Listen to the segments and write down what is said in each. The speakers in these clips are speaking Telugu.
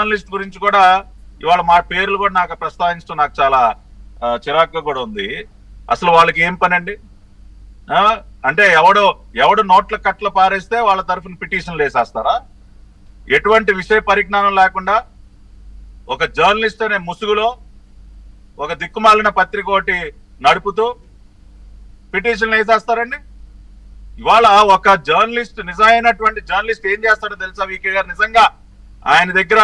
జర్నలిస్ట్ గురించి కూడా ఇవాళ మా పేర్లు కూడా నాకు ప్రస్తావించడం నాకు చాలా చిరాకుగా కూడా ఉంది. అసలు వాళ్ళకి ఏం పని అండి? అంటే ఎవడు నోట్ల కట్లు పారేస్తే వాళ్ళ తరఫున పిటిషన్లు వేసేస్తారా? ఎటువంటి విషయ పరిజ్ఞానం లేకుండా ఒక జర్నలిస్ట్ అనే ముసుగులో ఒక దిక్కుమాలిన పత్రిక ఒకటి నడుపుతూ పిటిషన్లు వేసేస్తారండి. ఇవాళ ఒక జర్నలిస్ట్, నిజమైనటువంటి జర్నలిస్ట్ ఏం చేస్తాడో తెలుసా వీకే గారు? నిజంగా ఆయన దగ్గర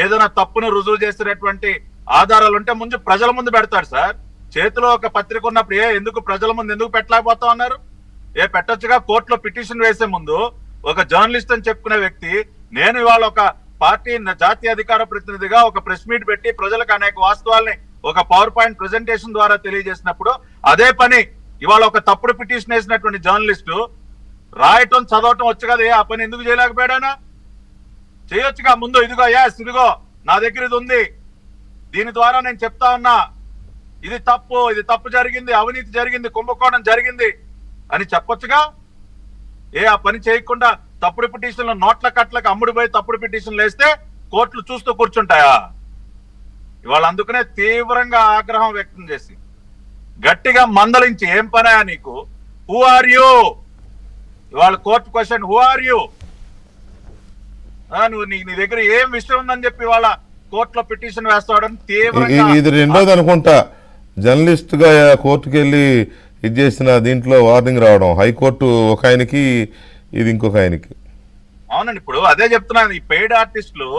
ఏదైనా తప్పును రుజువు చేసినటువంటి ఆధారాలు ఉంటే ముందు ప్రజల ముందు పెడతాడు సార్. చేతిలో ఒక పత్రిక ఉన్నప్పుడు ఎందుకు ప్రజల ముందు ఎందుకు పెట్టలేకపోతా ఉన్నారు? పెట్టొచ్చుగా. కోర్టులో పిటిషన్ వేసే ముందు ఒక జర్నలిస్ట్ అని చెప్పుకునే వ్యక్తి, నేను ఇవాళ ఒక పార్టీ జాతీయ అధికార ప్రతినిధిగా ఒక ప్రెస్ మీట్ పెట్టి ప్రజలకు అనేక వాస్తవాల్ని ఒక పవర్ పాయింట్ ప్రెజెంటేషన్ ద్వారా తెలియజేసినప్పుడు అదే పని ఇవాళ ఒక తప్పుడు పిటిషన్ వేసినటువంటి జర్నలిస్టు రాయటం చదవటం వచ్చు కదా, ఆ పని ఎందుకు చేయలేకపోయాడానా? చేయొచ్చుగా. ముందు ఇదిగో నా దగ్గర ఇది ఉంది, దీని ద్వారా నేను చెప్తా ఉన్నా, ఇది తప్పు జరిగింది, అవినీతి జరిగింది, కుంభకోణం జరిగింది అని చెప్పొచ్చుగా. ఆ పని చేయకుండా తప్పుడు పిటిషన్లు నోట్ల కట్లకు అమ్ముడుపోయి తప్పుడు పిటిషన్లు వేస్తే కోర్టులు చూస్తూ కూర్చుంటాయా? ఇవాళ అందుకనే తీవ్రంగా ఆగ్రహం వ్యక్తం చేసి గట్టిగా మందలించి, ఏం పనా నీకు? Who are you? ఇవాళ court question, who are you? నువ్వు నీ దగ్గర ఏం విషయం ఉందని చెప్పి వాళ్ళ కోర్టులో పిటిషన్ వేస్తాడని తీవ్రంగా. ఇది రెండోది అనుకుంటా, జర్నలిస్ట్ గా కోర్టుకు వెళ్ళి ఇది చేసిన దీంట్లో వార్నింగ్ రావడం, హైకోర్టు ఒక ఆయనకి, ఇది ఇంకొక ఆయనకి. అవునండి, ఇప్పుడు అదే చెప్తున్నాను. ఈ పెయిడ్ ఆర్టిస్టులు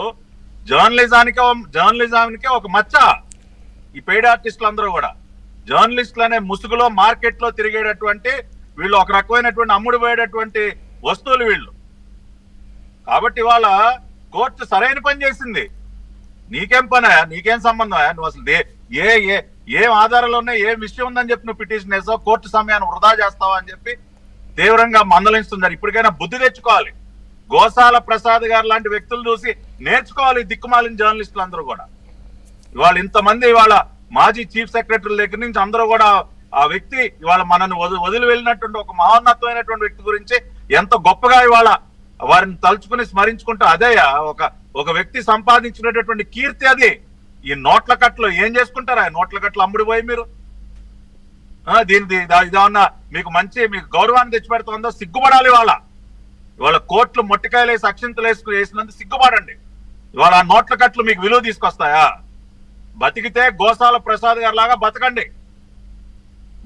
జర్నలిజానికి ఒక మచ్చ. ఈ పెయిడ్ ఆర్టిస్టులు అందరూ కూడా జర్నలిస్టులు అనే ముసుగులో మార్కెట్ లో తిరిగేటటువంటి వీళ్ళు ఒక రకమైనటువంటి అమ్ముడు పోయేటటువంటి వస్తువులు వీళ్ళు. కాబట్టి వాళ్ళ కోర్టు సరైన పని చేసింది. నీకేం పనా? నీకేం సంబంధం? నువ్వు అసలు ఏం ఆధారాలు ఉన్నాయి, ఏం విషయం ఉందని చెప్పి నువ్వు పిటిషన్ వేస్తావు, కోర్టు సమయాన్ని వృధా చేస్తావా అని చెప్పి తీవ్రంగా మందలిస్తున్నారు. ఇప్పటికైనా బుద్ధి తెచ్చుకోవాలి. గోసాల ప్రసాద్ గారు లాంటి వ్యక్తులు చూసి నేర్చుకోవాలి దిక్కుమాలిన జర్నలిస్టులు అందరూ కూడా. ఇవాళ ఇంతమంది ఇవాళ మాజీ చీఫ్ సెక్రటరీ దగ్గర నుంచి అందరూ కూడా ఆ వ్యక్తి ఇవాళ మనల్ని వదిలి వెళ్ళినటువంటి ఒక మహోన్నతమైనటువంటి వ్యక్తి గురించి ఎంత గొప్పగా ఇవాళ వారిని తలుచుకుని స్మరించుకుంటూ, అదే ఒక వ్యక్తి సంపాదించినటువంటి కీర్తి అది. ఈ నోట్ల కట్లు ఏం చేసుకుంటారా? నోట్ల కట్లు అమ్ముడిపోయి మీరు ఇదేమన్నా మీకు గౌరవాన్ని తెచ్చిపెడుతుందో సిగ్గుపడాలి. ఇవాళ కోర్టులు మొట్టికాయలు వేసి అక్షింతలు వేసినందుకు సిగ్గుపడండి. ఇవాళ ఆ నోట్ల కట్లు మీకు విలువ తీసుకొస్తాయా? బతికితే గోసాల ప్రసాద్ గారి లాగా బతకండి,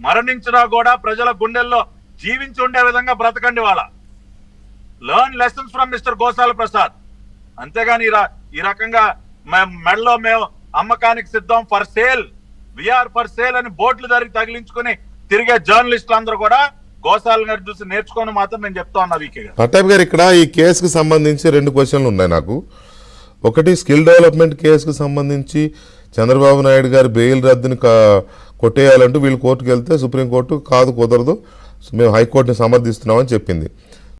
మరణించినా కూడా ప్రజల గుండెల్లో జీవించి ఉండే విధంగా బ్రతకండి. Learn lessons from mister Gosala Prasad. అంతేగాని ఈ రకంగా మెడలో మేము అమ్మకానికి సిద్ధం, for sale, we are for sale అని బోర్డులు తగిలించుకుని తిరిగే జర్నలిస్టులు అందరూ కూడా గోసాల గారు చూసి నేర్చుకోని మాత్రం నేను చెప్తా ఉన్నా. వీకే గారు, పట్టాభి గారు, ఇక్కడ ఈ కేసుకు సంబంధించి 2 క్వశ్చన్లు ఉన్నాయి నాకు. ఒకటి, స్కిల్ డెవలప్మెంట్ కేసుకు సంబంధించి చంద్రబాబు నాయుడు గారు బెయిల్ రద్దుని కొట్టేయాలంటూ వీళ్ళు కోర్టుకు వెళ్తే సుప్రీంకోర్టు కుదరదు, మేము హైకోర్టుని సమర్థిస్తున్నామని చెప్పింది.